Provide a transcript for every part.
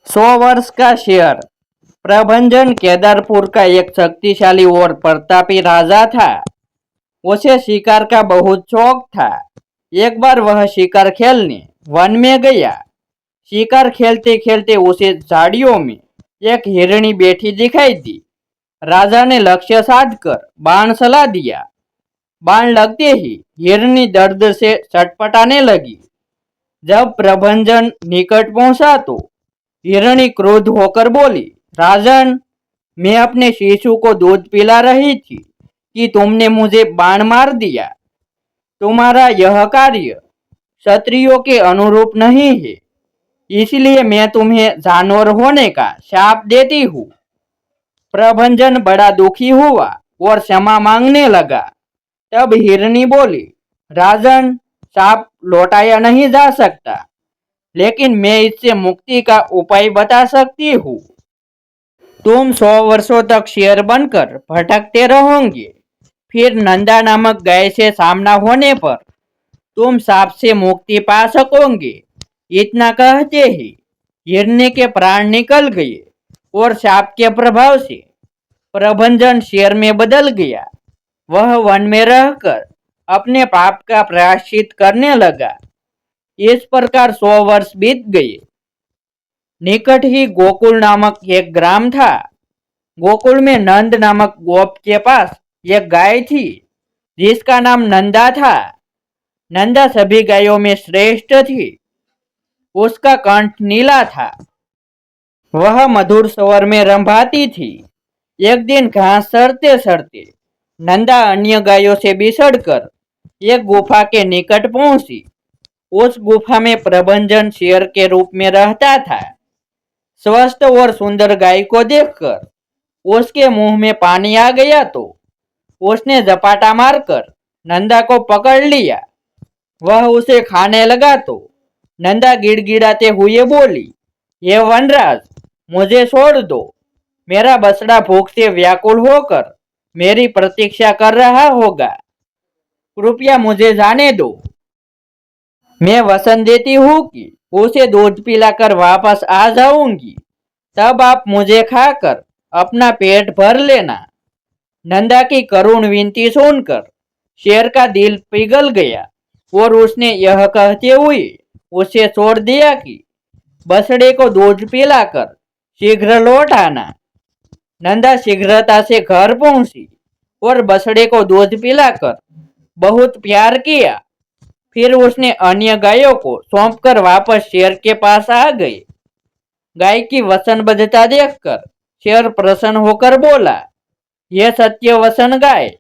100 वर्ष का शेर। प्रभंजन केदारपुर का एक शक्तिशाली और प्रतापी राजा था। उसे शिकार का बहुत शौक था। एक बार वह शिकार खेलने वन में गया। शिकार खेलते खेलते उसे झाड़ियों में एक हिरणी बैठी दिखाई दी। राजा ने लक्ष्य साधकर बाण चला दिया। बाण लगते ही हिरणी दर्द से छटपटाने लगी। जब प्रभंजन निकट पहुंचा तो हिरणी क्रोध होकर बोली, राजन, मैं अपने शिशु को दूध पिला रही थी कि तुमने मुझे बाण मार दिया। तुम्हारा यह कार्य क्षत्रियों के अनुरूप नहीं है, इसलिए मैं तुम्हें जानवर होने का शाप देती हूँ। प्रभंजन बड़ा दुखी हुआ और क्षमा मांगने लगा। तब हिरणी बोली, राजन, शाप लौटाया नहीं जा सकता, लेकिन मैं इससे मुक्ति का उपाय बता सकती हूँ। तुम 100 वर्षों तक शेर बनकर भटकते रहोगे। फिर नंदा नामक गाय से सामना होने पर तुम शाप से मुक्ति पा सकोगे। इतना कहते ही हिरणी के प्राण निकल गए और शाप के प्रभाव से प्रभंजन शेर में बदल गया। वह वन में रहकर अपने पाप का प्रायश्चित करने लगा। इस प्रकार 100 वर्ष बीत गए। निकट ही गोकुल नामक एक ग्राम था। गोकुल में नंद नामक गोप के पास एक गाय थी जिसका नाम नंदा था। नंदा सभी गायों में श्रेष्ठ थी। उसका कंठ नीला था। वह मधुर स्वर में रंभाती थी। एक दिन घास चरते चरते नंदा अन्य गायों से बिछड़कर एक गुफा के निकट पहुंची। उस गुफा में प्रभंजन शेर के रूप में रहता था। स्वस्थ और सुंदर गाय को देखकर उसके मुंह में पानी आ गया तो उसने झपाटा मारकर नंदा को पकड़ लिया। वह उसे खाने लगा तो नंदा गिड़गिड़ाते हुए बोली, ये वनराज, मुझे छोड़ दो। मेरा बछड़ा भूख से व्याकुल होकर मेरी प्रतीक्षा कर रहा होगा। कृपया मुझे जाने दो। मैं वचन देती हूँ कि उसे दूध पिलाकर वापस आ जाऊंगी। तब आप मुझे खाकर अपना पेट भर लेना। नंदा की करुण विनती सुनकर शेर का दिल पिघल गया और उसने यह कहते हुए उसे छोड़ दिया कि बछड़े को दूध पिलाकर शीघ्र लौट आना। नंदा शीघ्रता से घर पहुंची और बछड़े को दूध पिलाकर बहुत प्यार किया। फिर उसने अन्य गायों को सौंपकर वापस शेर के पास आ गई। गाय की वचनबद्धता देखकर शेर प्रसन्न होकर बोला, यह सत्य वचन गाय,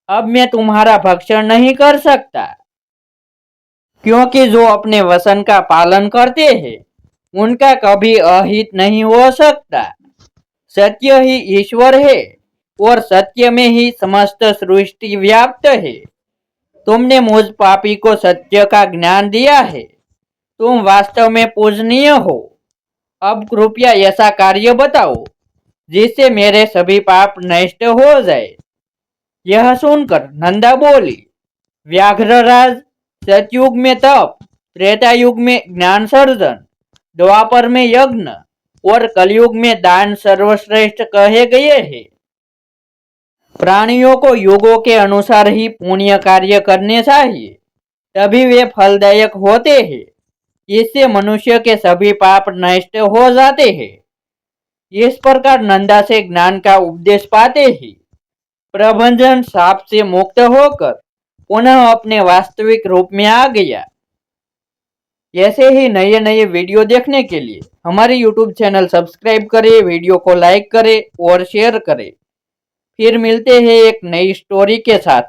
अब मैं तुम्हारा भक्षण नहीं कर सकता, क्योंकि जो अपने वचन का पालन करते हैं उनका कभी अहित नहीं हो सकता। सत्य ही ईश्वर है और सत्य में ही समस्त सृष्टि व्याप्त है। तुमने मुझ पापी को सत्य का ज्ञान दिया है। तुम वास्तव में पूजनीय हो। अब कृपया ऐसा कार्य बताओ जिससे मेरे सभी पाप नष्ट हो जाए। यह सुनकर नंदा बोली, व्याघ्रराज, सतयुग में तप, त्रेता युग में ज्ञान सर्जन, द्वापर में यज्ञ और कलयुग में दान सर्वश्रेष्ठ कहे गए हैं। प्राणियों को युगों के अनुसार ही पुण्य कार्य करने चाहिए, तभी वे फलदायक होते हैं। इससे मनुष्य के सभी पाप नष्ट हो जाते हैं। इस प्रकार नंदा से ज्ञान का उपदेश पाते ही प्रभंजन शाप से मुक्त होकर पुनः अपने वास्तविक रूप में आ गया। ऐसे ही नए नए वीडियो देखने के लिए हमारे YouTube चैनल सब्सक्राइब करें, वीडियो को लाइक करें और शेयर करें। फिर मिलते हैं एक नई स्टोरी के साथ।